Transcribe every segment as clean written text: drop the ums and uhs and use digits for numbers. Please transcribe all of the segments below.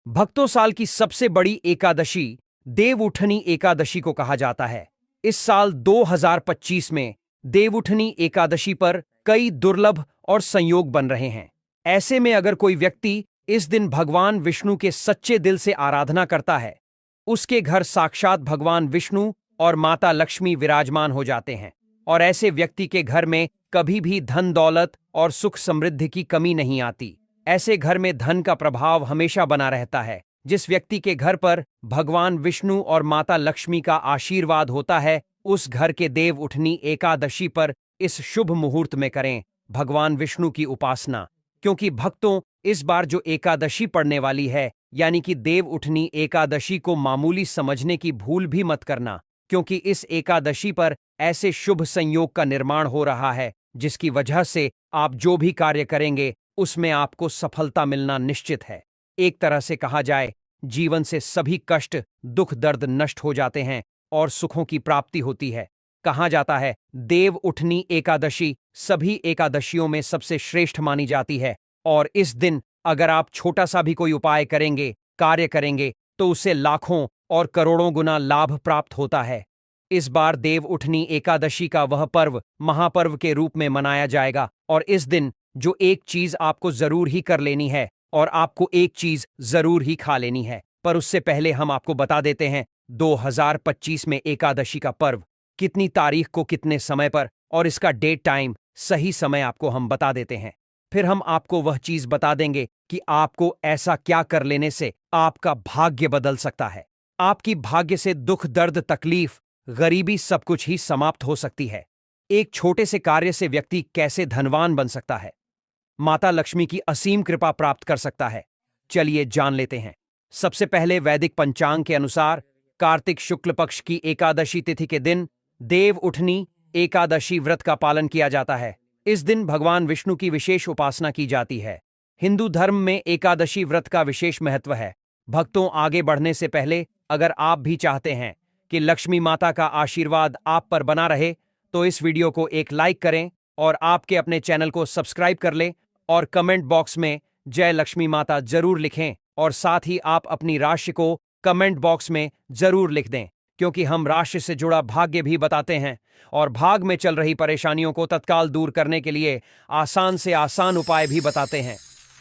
भक्तों, साल की सबसे बड़ी एकादशी देवउठनी एकादशी को कहा जाता है। इस साल 2025 में देवउठनी एकादशी पर कई दुर्लभ और संयोग बन रहे हैं। ऐसे में अगर कोई व्यक्ति इस दिन भगवान विष्णु के सच्चे दिल से आराधना करता है, उसके घर साक्षात भगवान विष्णु और माता लक्ष्मी विराजमान हो जाते हैं और ऐसे व्यक्ति के घर में कभी भी धन दौलत और सुख समृद्धि की कमी नहीं आती। ऐसे घर में धन का प्रभाव हमेशा बना रहता है। जिस व्यक्ति के घर पर भगवान विष्णु और माता लक्ष्मी का आशीर्वाद होता है, उस घर के देव उठनी एकादशी पर इस शुभ मुहूर्त में करें भगवान विष्णु की उपासना। क्योंकि भक्तों, इस बार जो एकादशी पड़ने वाली है, यानी कि देव उठनी एकादशी को मामूली समझने की भूल भी मत करना, क्योंकि इस एकादशी पर ऐसे शुभ संयोग का निर्माण हो रहा है जिसकी वजह से आप जो भी कार्य करेंगे उसमें आपको सफलता मिलना निश्चित है। एक तरह से कहा जाए, जीवन से सभी कष्ट, दुख, दर्द नष्ट हो जाते हैं और सुखों की प्राप्ति होती है। कहा जाता है, देव उठनी एकादशी सभी एकादशियों में सबसे श्रेष्ठ मानी जाती है और इस दिन अगर आप छोटा सा भी कोई उपाय करेंगे, कार्य करेंगे, तो उससे लाखों और करोड़ों गुना लाभ प्राप्त होता है। इस बार देव उठनी एकादशी का वह पर्व महापर्व के रूप में मनाया जाएगा और इस दिन जो एक चीज आपको जरूर ही कर लेनी है और आपको एक चीज जरूर ही खा लेनी है। पर उससे पहले हम आपको बता देते हैं 2025 में एकादशी का पर्व कितनी तारीख को, कितने समय पर, और इसका डेट टाइम सही समय आपको हम बता देते हैं। फिर हम आपको वह चीज बता देंगे कि आपको ऐसा क्या कर लेने से आपका भाग्य बदल सकता है। आपकी भाग्य से दुख, दर्द, तकलीफ, गरीबी सब कुछ ही समाप्त हो सकती है। एक छोटे से कार्य से व्यक्ति कैसे धनवान बन सकता है, माता लक्ष्मी की असीम कृपा प्राप्त कर सकता है, चलिए जान लेते हैं। सबसे पहले वैदिक पंचांग के अनुसार कार्तिक शुक्ल पक्ष की एकादशी तिथि के दिन देव उठनी एकादशी व्रत का पालन किया जाता है। इस दिन भगवान विष्णु की विशेष उपासना की जाती है। हिंदू धर्म में एकादशी व्रत का विशेष महत्व है। भक्तों, आगे बढ़ने से पहले अगर आप भी चाहते हैं कि लक्ष्मी माता का आशीर्वाद आप पर बना रहे, तो इस वीडियो को एक लाइक करें और आपके अपने चैनल को सब्सक्राइब कर लें और कमेंट बॉक्स में जय लक्ष्मी माता जरूर लिखें और साथ ही आप अपनी राशि को कमेंट बॉक्स में जरूर लिख दें, क्योंकि हम राशि से जुड़ा भाग्य भी बताते हैं और भाग में चल रही परेशानियों को तत्काल दूर करने के लिए आसान से आसान उपाय भी बताते हैं।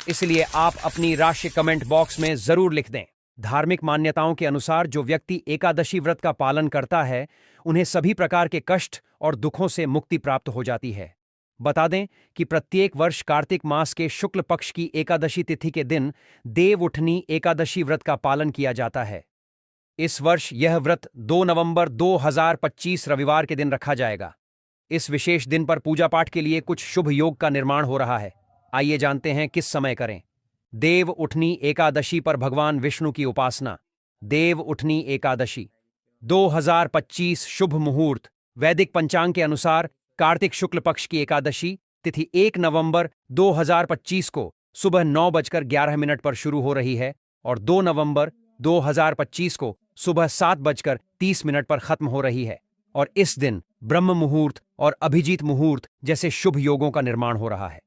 इसलिए आप अपनी राशि कमेंट बॉक्स में जरूर लिख दें। धार्मिक मान्यताओं के अनुसार जो व्यक्ति एकादशी व्रत का पालन करता है, उन्हें सभी प्रकार के कष्ट और दुखों से मुक्ति प्राप्त हो जाती है। बता दें कि प्रत्येक वर्ष कार्तिक मास के शुक्ल पक्ष की एकादशी तिथि के दिन देव उठनी एकादशी व्रत का पालन किया जाता है। इस वर्ष यह व्रत 2 नवंबर 2025 रविवार के दिन रखा जाएगा। इस विशेष दिन पर पूजा पाठ के लिए कुछ शुभ योग का निर्माण हो रहा है। आइए जानते हैं किस समय करें। देव उठनी एकादशी पर भगवान विष्णु की उपासना। देव उठनी एकादशी 2025 शुभ मुहूर्त। वैदिक पंचांग के अनुसार कार्तिक शुक्ल पक्ष की एकादशी तिथि 1 नवंबर 2025 को सुबह 9:11 पर शुरू हो रही है और 2 नवंबर 2025 को सुबह 7:30 पर खत्म हो रही है। और इस दिन ब्रह्म मुहूर्त और अभिजीत मुहूर्त जैसे शुभ योगों का निर्माण हो रहा है।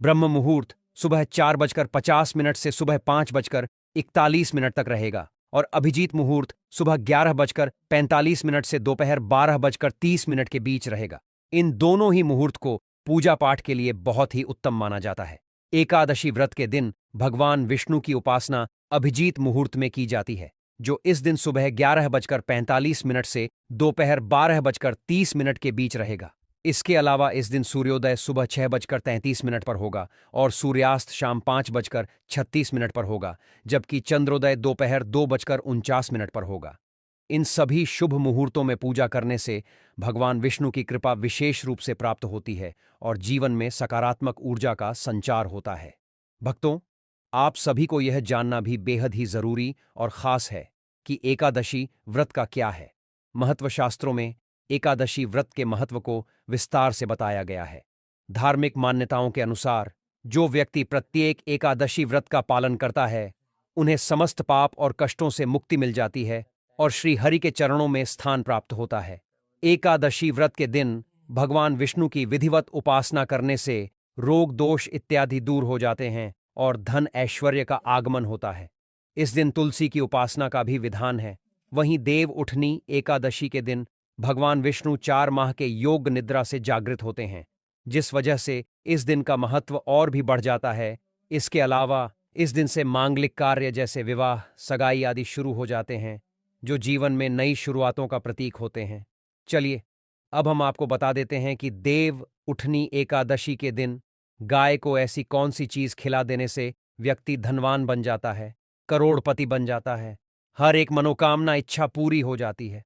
ब्रह्म मुहूर्त सुबह 4:50 से सुबह 5:41 तक रहेगा और अभिजीत मुहूर्त सुबह 11:45 से दोपहर 12:30 के बीच रहेगा। इन दोनों ही मुहूर्त को पूजा पाठ के लिए बहुत ही उत्तम माना जाता है। एकादशी व्रत के दिन भगवान विष्णु की उपासना अभिजीत मुहूर्त में की जाती है, जो इस दिन सुबह 11:45 से दोपहर 12:30 के बीच रहेगा। इसके अलावा इस दिन सूर्योदय सुबह 6:33 पर होगा और सूर्यास्त शाम 5:36 पर होगा, जबकि चंद्रोदय दोपहर 2:49 पर होगा। इन सभी शुभ मुहूर्तों में पूजा करने से भगवान विष्णु की कृपा विशेष रूप से प्राप्त होती है और जीवन में सकारात्मक ऊर्जा का संचार होता है। भक्तों, आप सभी को यह जानना भी बेहद ही जरूरी और खास है कि एकादशी व्रत का क्या है। महत्व शास्त्रों में एकादशी व्रत के महत्व को विस्तार से बताया गया है। धार्मिक मान्यताओं के अनुसार जो व्यक्ति प्रत्येक एकादशी व्रत का पालन करता है, उन्हें समस्त पाप और कष्टों से मुक्ति मिल जाती है और श्री हरि के चरणों में स्थान प्राप्त होता है। एकादशी व्रत के दिन भगवान विष्णु की विधिवत उपासना करने से रोग, दोष इत्यादि दूर हो जाते हैं और धन ऐश्वर्य का आगमन होता है। इस दिन तुलसी की उपासना का भी विधान है। वहीं देव उठनी एकादशी के दिन भगवान विष्णु 4 माह के योग निद्रा से जागृत होते हैं, जिस वजह से इस दिन का महत्व और भी बढ़ जाता है। इसके अलावा इस दिन से मांगलिक कार्य जैसे विवाह, सगाई आदि शुरू हो जाते हैं, जो जीवन में नई शुरुआतों का प्रतीक होते हैं। चलिए, अब हम आपको बता देते हैं कि देव उठनी एकादशी के दिन गाय को ऐसी कौन सी चीज खिला देने से व्यक्ति धनवान बन जाता है, करोड़पति बन जाता है, हर एक मनोकामना इच्छा पूरी हो जाती है।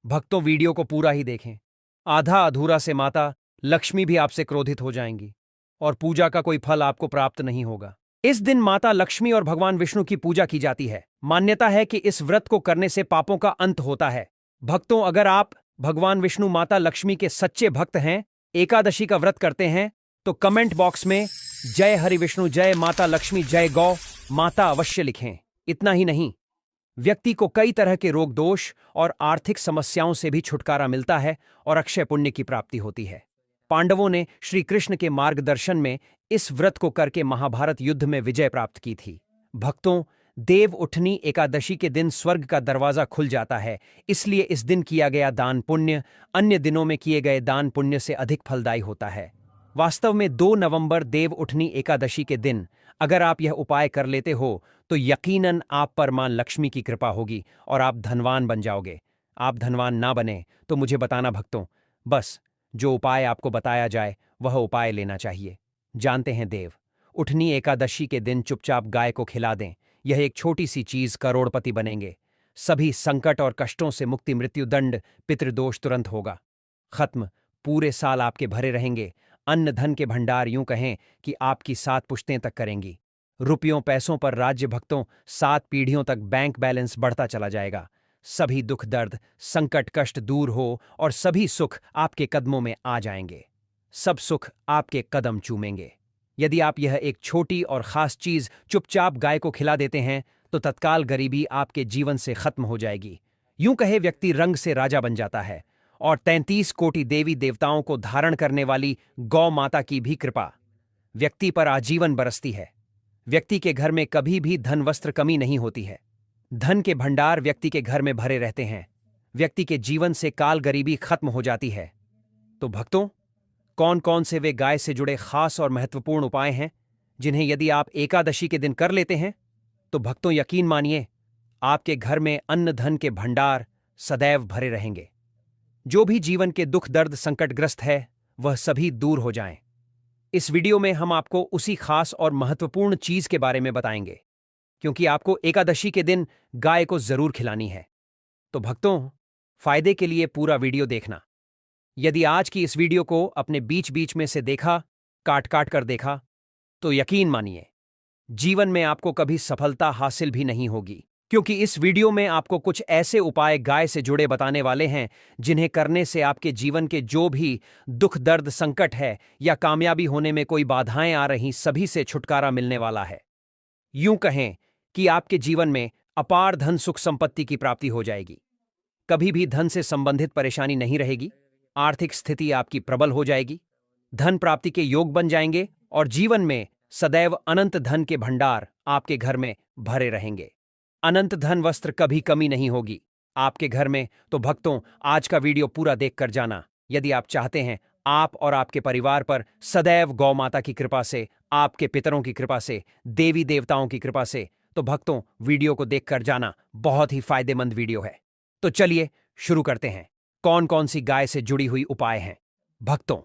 भक्तों, वीडियो को पूरा ही देखें। आधा अधूरा से माता लक्ष्मी भी आपसे क्रोधित हो जाएंगी और पूजा का कोई फल आपको प्राप्त नहीं होगा। इस दिन माता लक्ष्मी और भगवान विष्णु की पूजा की जाती है। मान्यता है कि इस व्रत को करने से पापों का अंत होता है। भक्तों, अगर आप भगवान विष्णु माता लक्ष्मी के सच्चे भक्त हैं, एकादशी का व्रत करते हैं, तो कमेंट बॉक्स में जय हरि विष्णु, जय माता लक्ष्मी, जय गौ माता अवश्य लिखें। इतना ही नहीं, व्यक्ति को कई तरह के रोग दोष और आर्थिक समस्याओं से भी छुटकारा मिलता है और अक्षय पुण्य की प्राप्ति होती है। पांडवों ने श्री कृष्ण के मार्गदर्शन में इस व्रत को करके महाभारत युद्ध में विजय प्राप्त की थी। भक्तों, देव उठनी एकादशी के दिन स्वर्ग का दरवाजा खुल जाता है, इसलिए इस दिन किया गया दान पुण्य अन्य दिनों में किए गए दान पुण्य से अधिक फलदायी होता है। वास्तव में 2 नवंबर देव उठनी एकादशी के दिन अगर आप यह उपाय कर लेते हो तो यकीनन आप पर मां लक्ष्मी की कृपा होगी और आप धनवान बन जाओगे। आप धनवान ना बने तो मुझे बताना भक्तों, बस जो उपाय आपको बताया जाए वह उपाय लेना चाहिए। जानते हैं, देव उठनी एकादशी के दिन चुपचाप गाय को खिला दें। यह एक छोटी सी चीज, करोड़पति बनेंगे। सभी संकट और कष्टों से मुक्ति, मृत्युदंड, पितृदोष तुरंत होगा खत्म। पूरे साल आपके भरे रहेंगे। अन्न धन के भंडार यूं कहें कि आपकी 7 पुश्तें तक करेंगी। रुपयों पैसों पर राज्य भक्तों, 7 पीढ़ियों तक बैंक बैलेंस बढ़ता चला जाएगा। सभी दुख दर्द संकट कष्ट दूर हो और सभी सुख आपके कदमों में आ जाएंगे। सब सुख आपके कदम चूमेंगे। यदि आप यह एक छोटी और खास चीज चुपचाप गाय को खिला देते हैं तो तत्काल गरीबी आपके जीवन से खत्म हो जाएगी। यूं कहे व्यक्ति रंग से राजा बन जाता है और 33 कोटि देवी देवताओं को धारण करने वाली गौ माता की भी कृपा व्यक्ति पर आजीवन बरसती है। व्यक्ति के घर में कभी भी धन वस्त्र कमी नहीं होती है। धन के भंडार व्यक्ति के घर में भरे रहते हैं। व्यक्ति के जीवन से काल गरीबी खत्म हो जाती है। तो भक्तों, कौन कौन से वे गाय से जुड़े खास और महत्वपूर्ण उपाय हैं जिन्हें यदि आप एकादशी के दिन कर लेते हैं तो भक्तों यकीन मानिए, आपके घर में अन्न धन के भंडार सदैव भरे रहेंगे। जो भी जीवन के दुख दर्द संकटग्रस्त है वह सभी दूर हो जाएं। इस वीडियो में हम आपको उसी खास और महत्वपूर्ण चीज के बारे में बताएंगे, क्योंकि आपको एकादशी के दिन गाय को जरूर खिलानी है। तो भक्तों, फायदे के लिए पूरा वीडियो देखना। यदि आज की इस वीडियो को अपने बीच बीच में से देखा, काट काट कर देखा, तो यकीन मानिए जीवन में आपको कभी सफलता हासिल भी नहीं होगी, क्योंकि इस वीडियो में आपको कुछ ऐसे उपाय गाय से जुड़े बताने वाले हैं जिन्हें करने से आपके जीवन के जो भी दुख दर्द संकट है या कामयाबी होने में कोई बाधाएं आ रही, सभी से छुटकारा मिलने वाला है। यूं कहें कि आपके जीवन में अपार धन सुख संपत्ति की प्राप्ति हो जाएगी। कभी भी धन से संबंधित परेशानी नहीं रहेगी। आर्थिक स्थिति आपकी प्रबल हो जाएगी। धन प्राप्ति के योग बन जाएंगे और जीवन में सदैव अनंत धन के भंडार आपके घर में भरे रहेंगे। अनंत धन वस्त्र कभी कमी नहीं होगी आपके घर में। तो भक्तों, आज का वीडियो पूरा देखकर जाना। यदि आप चाहते हैं आप और आपके परिवार पर सदैव गौ माता की कृपा से, आपके पितरों की कृपा से, देवी देवताओं की कृपा से, तो भक्तों वीडियो को देखकर जाना। बहुत ही फायदेमंद वीडियो है। तो चलिए शुरू करते हैं। कौन कौन सी गाय से जुड़ी हुई उपाय हैं। भक्तों,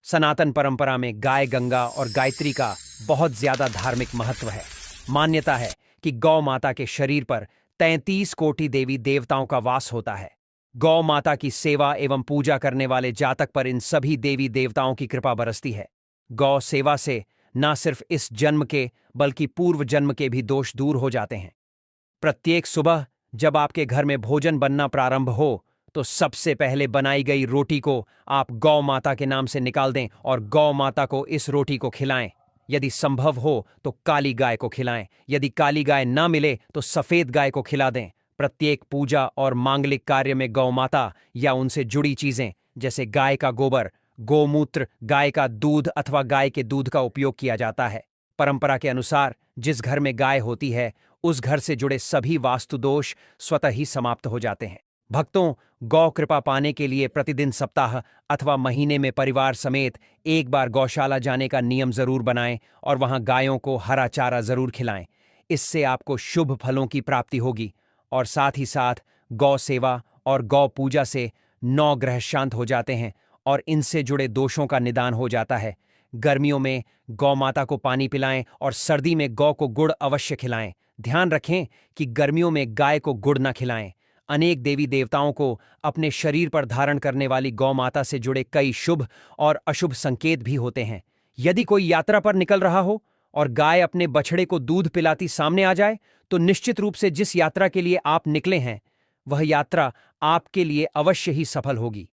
सनातन परंपरा में गाय गंगा और गायत्री का बहुत ज्यादा धार्मिक महत्व है। मान्यता है कि गौ माता के शरीर पर 33 कोटि देवी देवताओं का वास होता है। गौ माता की सेवा एवं पूजा करने वाले जातक पर इन सभी देवी देवताओं की कृपा बरसती है। गौ सेवा से न सिर्फ इस जन्म के बल्कि पूर्व जन्म के भी दोष दूर हो जाते हैं। प्रत्येक सुबह जब आपके घर में भोजन बनना प्रारंभ हो तो सबसे पहले बनाई गई रोटी को आप गौ माता के नाम से निकाल दें और गौ माता को इस रोटी को खिलाएं। यदि संभव हो तो काली गाय को खिलाएं। यदि काली गाय ना मिले तो सफेद गाय को खिला दें। प्रत्येक पूजा और मांगलिक कार्य में गौ माता या उनसे जुड़ी चीजें जैसे गाय का गोबर, गोमूत्र, गाय का दूध अथवा गाय के दूध का उपयोग किया जाता है। परंपरा के अनुसार जिस घर में गाय होती है उस घर से जुड़े सभी वास्तु दोष स्वतः ही समाप्त हो जाते हैं। भक्तों, गौ कृपा पाने के लिए प्रतिदिन, सप्ताह अथवा महीने में परिवार समेत एक बार गौशाला जाने का नियम जरूर बनाएं और वहां गायों को हरा चारा जरूर खिलाएं। इससे आपको शुभ फलों की प्राप्ति होगी और साथ ही साथ गौ सेवा और गौ पूजा से 9 ग्रह शांत हो जाते हैं और इनसे जुड़े दोषों का निदान हो जाता है। गर्मियों में गौ माता को पानी पिलाएं और सर्दी में गौ को गुड़ अवश्य खिलाएं। ध्यान रखें कि गर्मियों में गाय को गुड़ न खिलाएं। अनेक देवी देवताओं को अपने शरीर पर धारण करने वाली गौ माता से जुड़े कई शुभ और अशुभ संकेत भी होते हैं। यदि कोई यात्रा पर निकल रहा हो और गाय अपने बछड़े को दूध पिलाती सामने आ जाए तो निश्चित रूप से जिस यात्रा के लिए आप निकले हैं वह यात्रा आपके लिए अवश्य ही सफल होगी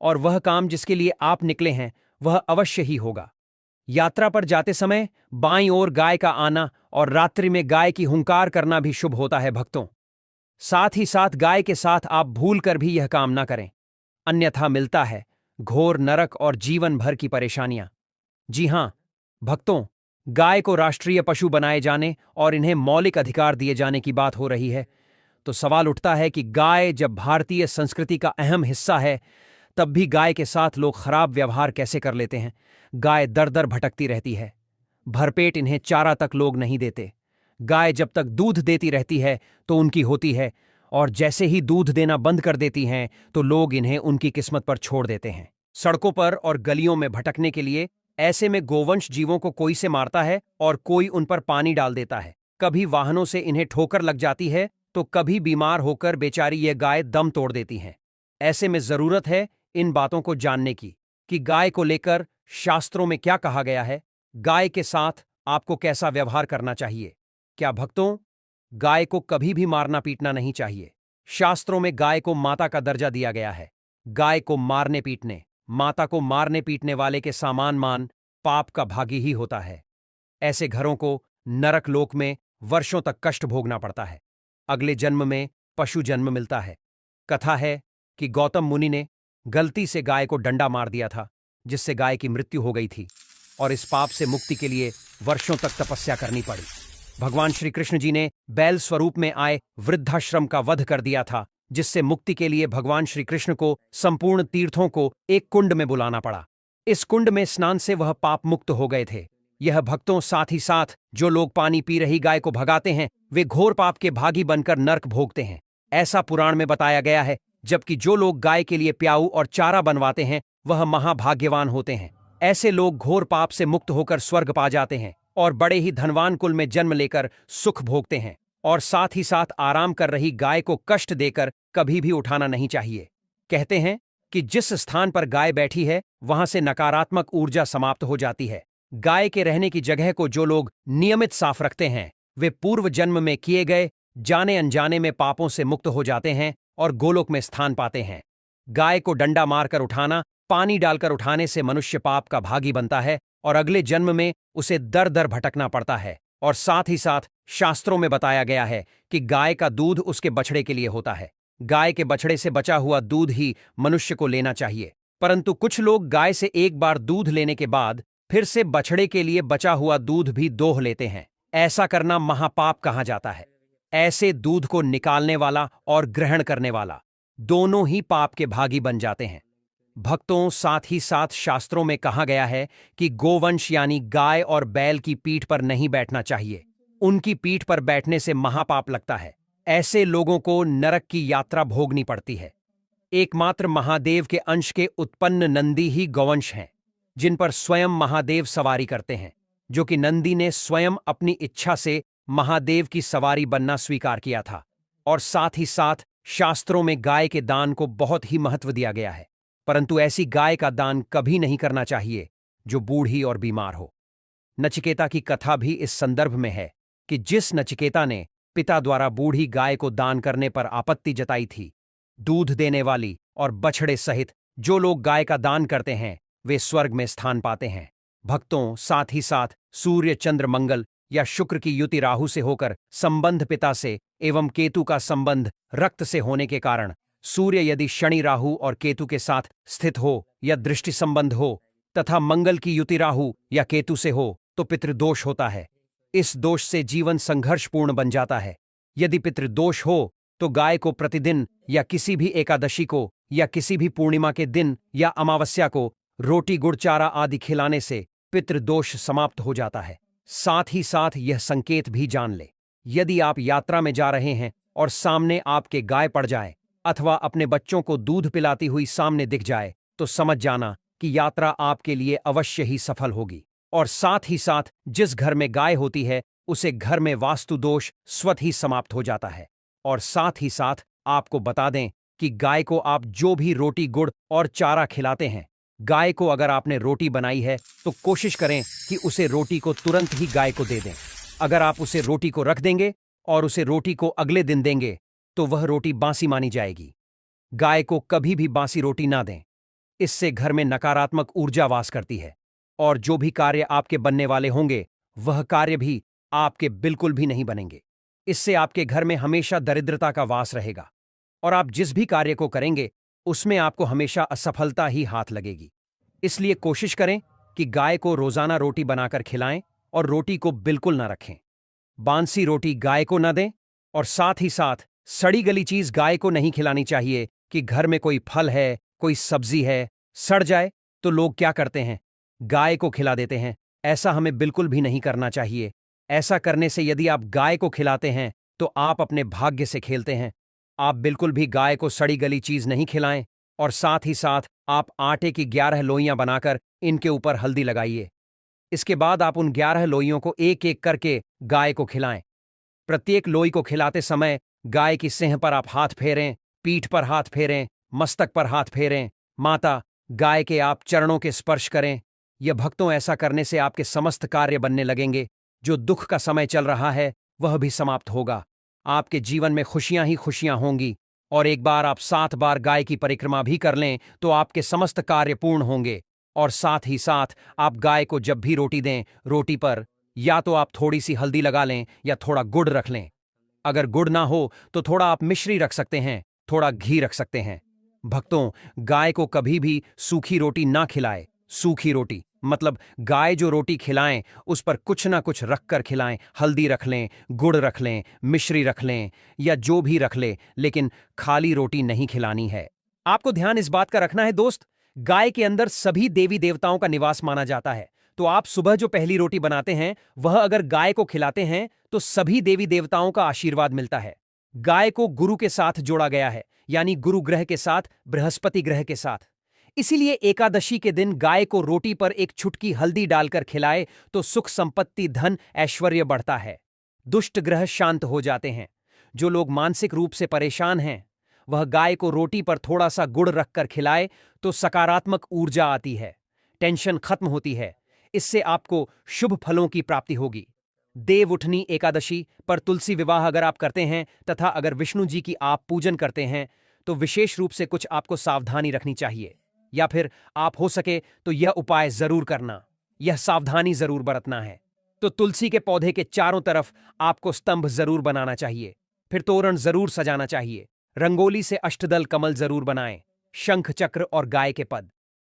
और वह काम जिसके लिए आप निकले हैं वह अवश्य ही होगा। यात्रा पर जाते समय बाईं ओर गाय का आना और रात्रि में गाय की हुंकार करना भी शुभ होता है भक्तों। साथ ही साथ गाय के साथ आप भूल कर भी यह काम ना करें, अन्यथा मिलता है घोर नरक और जीवन भर की परेशानियां। जी हां भक्तों, गाय को राष्ट्रीय पशु बनाए जाने और इन्हें मौलिक अधिकार दिए जाने की बात हो रही है तो सवाल उठता है कि गाय जब भारतीय संस्कृति का अहम हिस्सा है तब भी गाय के साथ लोग खराब व्यवहार कैसे कर लेते हैं। गाय दर दर भटकती रहती है, भरपेट इन्हें चारा तक लोग नहीं देते। गाय जब तक दूध देती रहती है तो उनकी होती है और जैसे ही दूध देना बंद कर देती हैं तो लोग इन्हें उनकी किस्मत पर छोड़ देते हैं। सड़कों पर और गलियों में भटकने के लिए ऐसे में गोवंश जीवों को कोई से मारता है और कोई उन पर पानी डाल देता है। कभी वाहनों से इन्हें ठोकर लग जाती है तो कभी बीमार होकर बेचारी ये गाय दम तोड़ देती हैं। ऐसे में जरूरत है इन बातों को जानने की कि गाय को लेकर शास्त्रों में क्या कहा गया है, गाय के साथ आपको कैसा व्यवहार करना चाहिए। क्या भक्तों, गाय को कभी भी मारना पीटना नहीं चाहिए। शास्त्रों में गाय को माता का दर्जा दिया गया है। गाय को मारने पीटने, माता को मारने पीटने वाले के सामान मान पाप का भागी ही होता है। ऐसे घरों को नरक लोक में वर्षों तक कष्ट भोगना पड़ता है। अगले जन्म में पशु जन्म मिलता है। कथा है कि गौतम मुनि ने गलती से गाय को डंडा मार दिया था जिससे गाय की मृत्यु हो गई थी और इस पाप से मुक्ति के लिए वर्षों तक तपस्या करनी पड़ी। भगवान श्री कृष्ण जी ने बैल स्वरूप में आए वृद्धाश्रम का वध कर दिया था जिससे मुक्ति के लिए भगवान श्री कृष्ण को संपूर्ण तीर्थों को एक कुंड में बुलाना पड़ा। इस कुंड में स्नान से वह पाप मुक्त हो गए थे। यह भक्तों, साथ ही साथ जो लोग पानी पी रही गाय को भगाते हैं वे घोर पाप के भागी बनकर नर्क भोगते हैं, ऐसा पुराण में बताया गया है। जबकि जो लोग गाय के लिए प्याऊ और चारा बनवाते हैं वह महाभाग्यवान होते हैं। ऐसे लोग घोर पाप से मुक्त होकर स्वर्ग पा जाते हैं और बड़े ही धनवान कुल में जन्म लेकर सुख भोगते हैं। और साथ ही साथ आराम कर रही गाय को कष्ट देकर कभी भी उठाना नहीं चाहिए। कहते हैं कि जिस स्थान पर गाय बैठी है वहां से नकारात्मक ऊर्जा समाप्त हो जाती है। गाय के रहने की जगह को जो लोग नियमित साफ रखते हैं वे पूर्व जन्म में किए गए जाने अनजाने में पापों से मुक्त हो जाते हैं और गोलोक में स्थान पाते हैं। गाय को डंडा मारकर उठाना, पानी डालकर उठाने से मनुष्य पाप का भागी बनता है और अगले जन्म में उसे दर दर भटकना पड़ता है। और साथ ही साथ शास्त्रों में बताया गया है कि गाय का दूध उसके बछड़े के लिए होता है। गाय के बछड़े से बचा हुआ दूध ही मनुष्य को लेना चाहिए, परंतु कुछ लोग गाय से एक बार दूध लेने के बाद फिर से बछड़े के लिए बचा हुआ दूध भी दोह लेते हैं। ऐसा करना महापाप कहा जाता है। ऐसे दूध को निकालने वाला और ग्रहण करने वाला दोनों ही पाप के भागी बन जाते हैं। भक्तों, साथ ही साथ शास्त्रों में कहा गया है कि गोवंश यानी गाय और बैल की पीठ पर नहीं बैठना चाहिए। उनकी पीठ पर बैठने से महापाप लगता है। ऐसे लोगों को नरक की यात्रा भोगनी पड़ती है। एकमात्र महादेव के अंश के उत्पन्न नंदी ही गौवंश हैं, जिन पर स्वयं महादेव सवारी करते हैं, जो कि नंदी ने स्वयं अपनी इच्छा से महादेव की सवारी बनना स्वीकार किया था। और साथ ही साथ शास्त्रों में गाय के दान को बहुत ही महत्व दिया गया है, परंतु ऐसी गाय का दान कभी नहीं करना चाहिए जो बूढ़ी और बीमार हो। नचिकेता की कथा भी इस संदर्भ में है कि जिस नचिकेता ने पिता द्वारा बूढ़ी गाय को दान करने पर आपत्ति जताई थी, दूध देने वाली और बछड़े सहित जो लोग गाय का दान करते हैं वे स्वर्ग में स्थान पाते हैं। भक्तों, साथ ही साथ सूर्य, चंद्र, मंगल या शुक्र की युति राहु से होकर संबंध पिता से एवं केतु का संबंध रक्त से होने के कारण सूर्य यदि शनि, राहु और केतु के साथ स्थित हो या दृष्टि संबंध हो तथा मंगल की युति राहु या केतु से हो तो पितृदोष होता है। इस दोष से जीवन संघर्षपूर्ण बन जाता है। यदि पितृदोष हो तो गाय को प्रतिदिन या किसी भी एकादशी को या किसी भी पूर्णिमा के दिन या अमावस्या को रोटी गुड़ चारा आदि खिलाने से पितृदोष समाप्त हो जाता है। साथ ही साथ यह संकेत भी जान ले, यदि आप यात्रा में जा रहे हैं और सामने आपके गाय पड़ जाए अथवा अपने बच्चों को दूध पिलाती हुई सामने दिख जाए तो समझ जाना कि यात्रा आपके लिए अवश्य ही सफल होगी। और साथ ही साथ जिस घर में गाय होती है उसे घर में वास्तु दोष स्वतः ही समाप्त हो जाता है। और साथ ही साथ आपको बता दें कि गाय को आप जो भी रोटी गुड़ और चारा खिलाते हैं, गाय को अगर आपने रोटी बनाई है तो कोशिश करें कि उसे रोटी को तुरंत ही गाय को दे दें। अगर आप उसे रोटी को रख देंगे और उसे रोटी को अगले दिन देंगे तो वह रोटी बासी मानी जाएगी। गाय को कभी भी बासी रोटी ना दें, इससे घर में नकारात्मक ऊर्जा वास करती है और जो भी कार्य आपके बनने वाले होंगे वह कार्य भी आपके बिल्कुल भी नहीं बनेंगे। इससे आपके घर में हमेशा दरिद्रता का वास रहेगा और आप जिस भी कार्य को करेंगे उसमें आपको हमेशा असफलता ही हाथ लगेगी। इसलिए कोशिश करें कि गाय को रोजाना रोटी बनाकर खिलाएं और रोटी को बिल्कुल ना रखें। बांसी रोटी गाय को न दें और साथ ही साथ सड़ी गली चीज गाय को नहीं खिलानी चाहिए कि घर में कोई फल है, कोई सब्जी है, सड़ जाए तो लोग क्या करते हैं, गाय को खिला देते हैं। ऐसा हमें बिल्कुल भी नहीं करना चाहिए। ऐसा करने से यदि आप गाय को खिलाते हैं तो आप अपने भाग्य से खेलते हैं। आप बिल्कुल भी गाय को सड़ी गली चीज नहीं खिलाएं और साथ ही साथ आप आटे की 11 लोइयां बनाकर इनके ऊपर हल्दी लगाइए। इसके बाद आप उन 11 लोइयों को एक एक करके गाय को खिलाएं। प्रत्येक लोई को खिलाते समय गाय की सिंह पर आप हाथ फेरें, पीठ पर हाथ फेरें, मस्तक पर हाथ फेरें। माता गाय के आप चरणों के स्पर्श करें। यह भक्तों ऐसा करने से आपके समस्त कार्य बनने लगेंगे। जो दुख का समय चल रहा है वह भी समाप्त होगा। आपके जीवन में खुशियां ही खुशियां होंगी। और एक बार आप 7 बार गाय की परिक्रमा भी कर लें तो आपके समस्त कार्य पूर्ण होंगे। और साथ ही साथ आप गाय को जब भी रोटी दें, रोटी पर या तो आप थोड़ी सी हल्दी लगा लें या थोड़ा गुड़ रख लें। अगर गुड़ ना हो तो थोड़ा आप मिश्री रख सकते हैं, थोड़ा घी रख सकते हैं। भक्तों, गाय को कभी भी सूखी रोटी ना खिलाए। सूखी रोटी मतलब गाय जो रोटी खिलाएं उस पर कुछ ना कुछ रख कर खिलाएं। हल्दी रख लें, गुड़ रख लें, मिश्री रख लें या जो भी रख ले, लेकिन खाली रोटी नहीं खिलानी है। आपको ध्यान इस बात का रखना है दोस्त, गाय के अंदर सभी देवी देवताओं का निवास माना जाता है। तो आप सुबह जो पहली रोटी बनाते हैं वह अगर गाय को खिलाते हैं तो सभी देवी देवताओं का आशीर्वाद मिलता है। गाय को गुरु के साथ जोड़ा गया है, यानी गुरु ग्रह के साथ, बृहस्पति ग्रह के साथ। इसीलिए एकादशी के दिन गाय को रोटी पर एक चुटकी हल्दी डालकर खिलाए तो सुख संपत्ति, धन, ऐश्वर्य बढ़ता है। दुष्ट ग्रह शांत हो जाते हैं। जो लोग मानसिक रूप से परेशान हैं वह गाय को रोटी पर थोड़ा सा गुड़ रखकर खिलाए तो सकारात्मक ऊर्जा आती है, टेंशन खत्म होती है। इससे आपको शुभ फलों की प्राप्ति होगी। देवउठनी एकादशी पर तुलसी विवाह अगर आप करते हैं तथा अगर विष्णु जी की आप पूजन करते हैं तो विशेष रूप से कुछ आपको सावधानी रखनी चाहिए, या फिर आप हो सके तो यह उपाय जरूर करना, यह सावधानी जरूर बरतना है। तो तुलसी के पौधे के चारों तरफ आपको स्तंभ जरूर बनाना चाहिए, फिर तोरण जरूर सजाना चाहिए, रंगोली से अष्टदल कमल जरूर बनाएं, शंख चक्र और गाय के पद,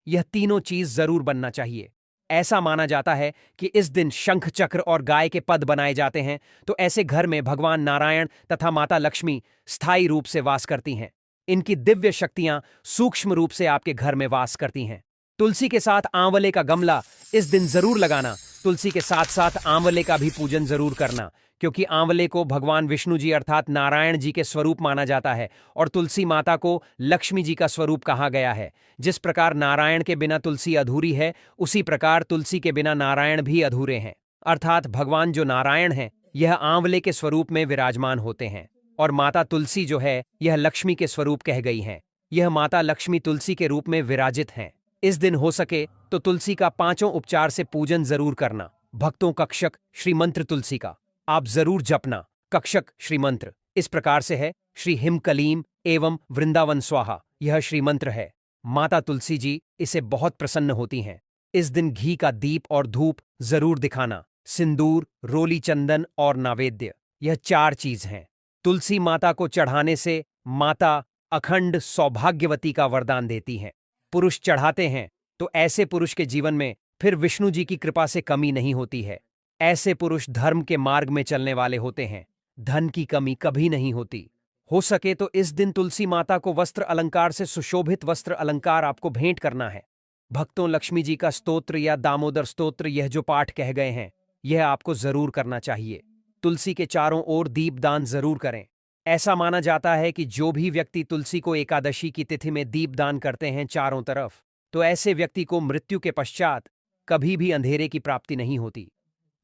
यह तीनों चीज जरूर बनना चाहिए। ऐसा माना जाता है कि इस दिन शंख चक्र और गाय के पद बनाए जाते हैं तो ऐसे घर में भगवान नारायण तथा माता लक्ष्मी स्थायी रूप से वास करती हैं। इनकी दिव्य शक्तियां सूक्ष्म रूप से आपके घर में वास करती हैं। तुलसी के साथ आंवले का गमला इस दिन जरूर लगाना। तुलसी के साथ साथ आंवले का भी पूजन जरूर करना, क्योंकि आंवले को भगवान विष्णु जी अर्थात नारायण जी के स्वरूप माना जाता है और तुलसी माता को लक्ष्मी जी का स्वरूप कहा गया है। जिस प्रकार नारायण के बिना तुलसी अधूरी है, उसी प्रकार तुलसी के बिना नारायण भी अधूरे हैं। अर्थात भगवान जो नारायण हैं यह आंवले के स्वरूप में विराजमान होते हैं और माता तुलसी जो है यह लक्ष्मी के स्वरूप कह गई हैं। यह माता लक्ष्मी तुलसी के रूप में विराजित हैं। इस दिन हो सके तो तुलसी का 5 उपचार से पूजन जरूर करना। भक्तों, कक्षक श्री मंत्र तुलसी का आप जरूर जपना। कक्षक श्री मंत्र इस प्रकार से है, श्री हिम कलीम एवं वृंदावन स्वाहा, यह श्री मंत्र है। माता तुलसी जी इसे बहुत प्रसन्न होती हैं। इस दिन घी का दीप और धूप जरूर दिखाना। सिंदूर, रोली चंदन और नैवेद्य, यह 4 चीज हैं। तुलसी माता को चढ़ाने से माता अखंड सौभाग्यवती का वरदान देती हैं। पुरुष चढ़ाते हैं तो ऐसे पुरुष के जीवन में फिर विष्णु जी की कृपा से कमी नहीं होती है। ऐसे पुरुष धर्म के मार्ग में चलने वाले होते हैं। धन की कमी कभी नहीं होती। हो सके तो इस दिन तुलसी माता को वस्त्र अलंकार से सुशोभित वस्त्र अलंकार आपको भेंट करना है। भक्तों, लक्ष्मी जी का स्तोत्र या दामोदर स्तोत्र, यह जो पाठ कह गए हैं, यह आपको जरूर करना चाहिए। तुलसी के चारों ओर दीपदान जरूर करें। ऐसा माना जाता है कि जो भी व्यक्ति तुलसी को एकादशी की तिथि में दीपदान करते हैं चारों तरफ, तो ऐसे व्यक्ति को मृत्यु के पश्चात कभी भी अंधेरे की प्राप्ति नहीं होती।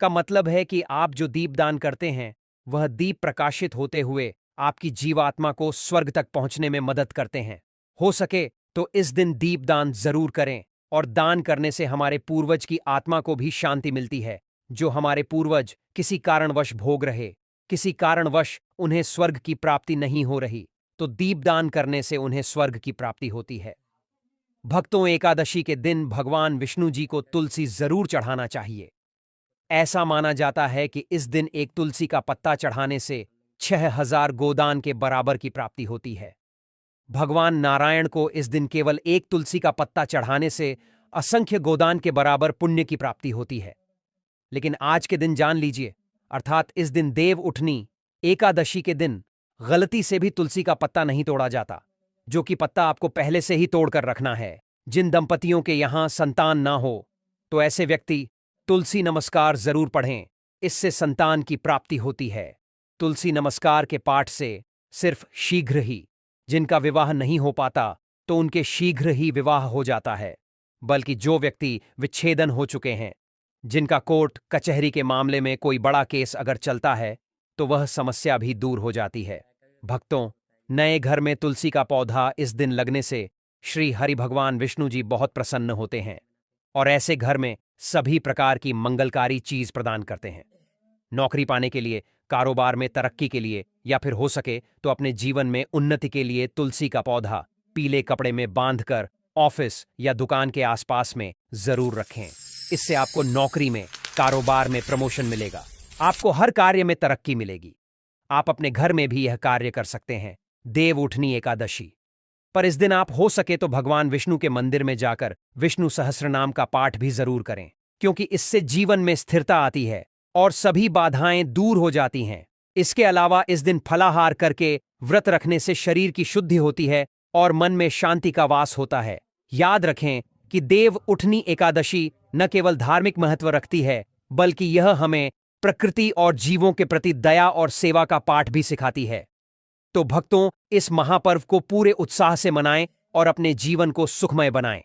का मतलब है कि आप जो दीपदान करते हैं, वह दीप प्रकाशित होते हुए आपकी जीवात्मा को स्वर्ग तक पहुंचने में मदद करते हैं। हो सके तो इस दिन दीपदान जरूर करें, और दान करने से हमारे पूर्वज की आत्मा को भी शांति मिलती है। जो हमारे पूर्वज किसी कारणवश भोग रहे, किसी कारणवश उन्हें स्वर्ग की प्राप्ति नहीं हो रही, तो दीपदान करने से उन्हें स्वर्ग की प्राप्ति होती है। भक्तों, एकादशी के दिन भगवान विष्णु जी को तुलसी जरूर चढ़ाना चाहिए। ऐसा माना जाता है कि इस दिन एक तुलसी का पत्ता चढ़ाने से 6000 गोदान के बराबर की प्राप्ति होती है। भगवान नारायण को इस दिन केवल एक तुलसी का पत्ता चढ़ाने से असंख्य गोदान के बराबर पुण्य की प्राप्ति होती है। लेकिन आज के दिन जान लीजिए, अर्थात इस दिन देव उठनी एकादशी के दिन गलती से भी तुलसी का पत्ता नहीं तोड़ा जाता, जो कि पत्ता आपको पहले से ही तोड़कर रखना है। जिन दंपतियों के यहां संतान ना हो, तो ऐसे व्यक्ति तुलसी नमस्कार जरूर पढ़ें, इससे संतान की प्राप्ति होती है। तुलसी नमस्कार के पाठ से सिर्फ शीघ्र ही, जिनका विवाह नहीं हो पाता तो उनके शीघ्र ही विवाह हो जाता है, बल्कि जो व्यक्ति विच्छेदन हो चुके हैं, जिनका कोर्ट कचहरी के मामले में कोई बड़ा केस अगर चलता है, तो वह समस्या भी दूर हो जाती है। भक्तों, नए घर में तुलसी का पौधा इस दिन लगने से श्री हरि भगवान विष्णु जी बहुत प्रसन्न होते हैं, और ऐसे घर में सभी प्रकार की मंगलकारी चीज प्रदान करते हैं। नौकरी पाने के लिए, कारोबार में तरक्की के लिए, या फिर हो सके तो अपने जीवन में उन्नति के लिए तुलसी का पौधा पीले कपड़े में बांधकर ऑफिस या दुकान के आसपास में जरूर रखें। इससे आपको नौकरी में, कारोबार में प्रमोशन मिलेगा, आपको हर कार्य में तरक्की मिलेगी। आप अपने घर में भी यह कार्य कर सकते हैं, देव उठनी एकादशी पर। इस दिन आप हो सके तो भगवान विष्णु के मंदिर में जाकर विष्णु सहस्त्रनाम का पाठ भी जरूर करें, क्योंकि इससे जीवन में स्थिरता आती है और सभी बाधाएं दूर हो जाती हैं। इसके अलावा इस दिन फलाहार करके व्रत रखने से शरीर की शुद्धि होती है और मन में शांति का वास होता है। याद रखें कि देव उठनी एकादशी न केवल धार्मिक महत्व रखती है, बल्कि यह हमें प्रकृति और जीवों के प्रति दया और सेवा का पाठ भी सिखाती है। तो भक्तों, इस महापर्व को पूरे उत्साह से मनाएं और अपने जीवन को सुखमय बनाएं।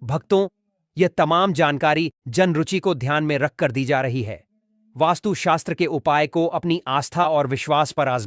भक्तों, यह तमाम जानकारी जन रुचि को ध्यान में रखकर दी जा रही है। वास्तु शास्त्र के उपाय को अपनी आस्था और विश्वास पर आजमाएं।